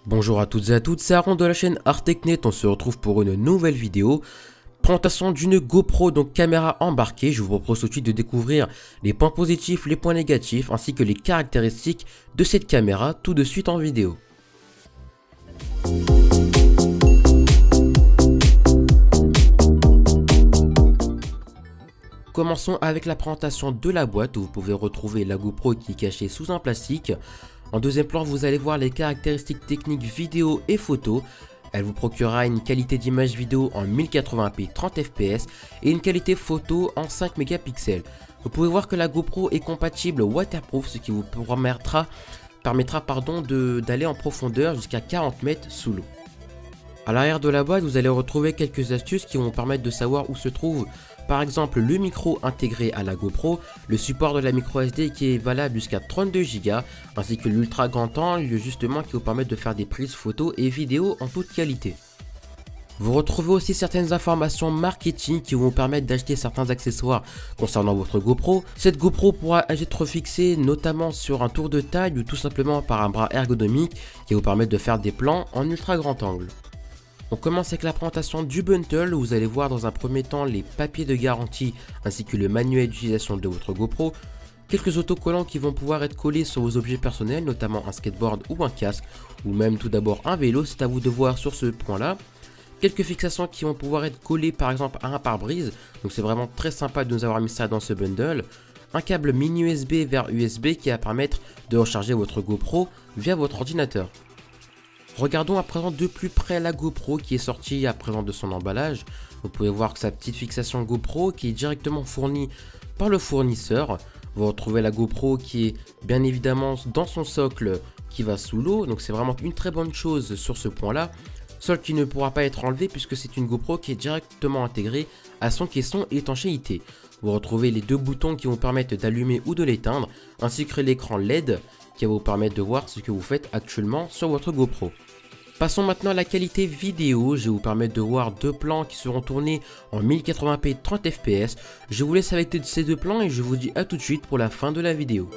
Bonjour à toutes et à tous, c'est Aaron de la chaîne ArtTechNet, on se retrouve pour une nouvelle vidéo. Présentation d'une GoPro, donc caméra embarquée. Je vous propose tout de suite de découvrir les points positifs, les points négatifs, ainsi que les caractéristiques de cette caméra, tout de suite en vidéo. Commençons avec la présentation de la boîte où vous pouvez retrouver la GoPro qui est cachée sous un plastique. En deuxième plan, vous allez voir les caractéristiques techniques vidéo et photo. Elle vous procurera une qualité d'image vidéo en 1080p 30 fps et une qualité photo en 5 mégapixels. Vous pouvez voir que la GoPro est compatible waterproof, ce qui vous permettra d'aller en profondeur jusqu'à 40 mètres sous l'eau. À l'arrière de la boîte, vous allez retrouver quelques astuces qui vont vous permettre de savoir où se trouve par exemple le micro intégré à la GoPro, le support de la micro SD qui est valable jusqu'à 32 Go, ainsi que l'ultra grand angle justement qui vous permet de faire des prises photos et vidéos en toute qualité. Vous retrouvez aussi certaines informations marketing qui vont vous permettre d'acheter certains accessoires concernant votre GoPro. Cette GoPro pourra être fixée notamment sur un tour de taille ou tout simplement par un bras ergonomique qui va vous permettre de faire des plans en ultra grand angle. On commence avec la présentation du bundle où vous allez voir dans un premier temps les papiers de garantie ainsi que le manuel d'utilisation de votre GoPro, quelques autocollants qui vont pouvoir être collés sur vos objets personnels, notamment un skateboard ou un casque, ou même tout d'abord un vélo, c'est à vous de voir sur ce point là. Quelques fixations qui vont pouvoir être collées par exemple à un pare-brise, donc c'est vraiment très sympa de nous avoir mis ça dans ce bundle. Un câble mini USB vers USB qui va permettre de recharger votre GoPro via votre ordinateur. Regardons à présent de plus près la GoPro qui est sortie à présent de son emballage. Vous pouvez voir que sa petite fixation GoPro qui est directement fournie par le fournisseur. Vous retrouvez la GoPro qui est bien évidemment dans son socle qui va sous l'eau. Donc c'est vraiment une très bonne chose sur ce point là. Seul qui ne pourra pas être enlevé puisque c'est une GoPro qui est directement intégrée à son caisson étanchéité. Vous retrouvez les deux boutons qui vont permettre d'allumer ou de l'éteindre, ainsi que l'écran LED qui va vous permettre de voir ce que vous faites actuellement sur votre GoPro. Passons maintenant à la qualité vidéo. Je vais vous permettre de voir deux plans qui seront tournés en 1080p 30 fps. Je vous laisse avec ces deux plans et je vous dis à tout de suite pour la fin de la vidéo.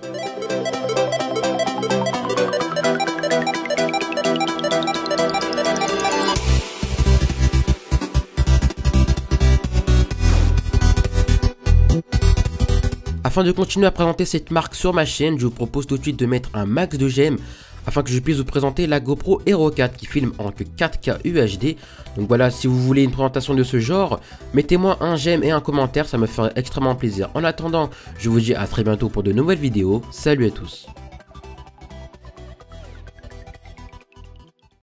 Afin de continuer à présenter cette marque sur ma chaîne, je vous propose tout de suite de mettre un max de j'aime afin que je puisse vous présenter la GoPro Hero 4 qui filme en 4K UHD. Donc voilà, si vous voulez une présentation de ce genre, mettez-moi un j'aime et un commentaire, ça me ferait extrêmement plaisir. En attendant, je vous dis à très bientôt pour de nouvelles vidéos. Salut à tous.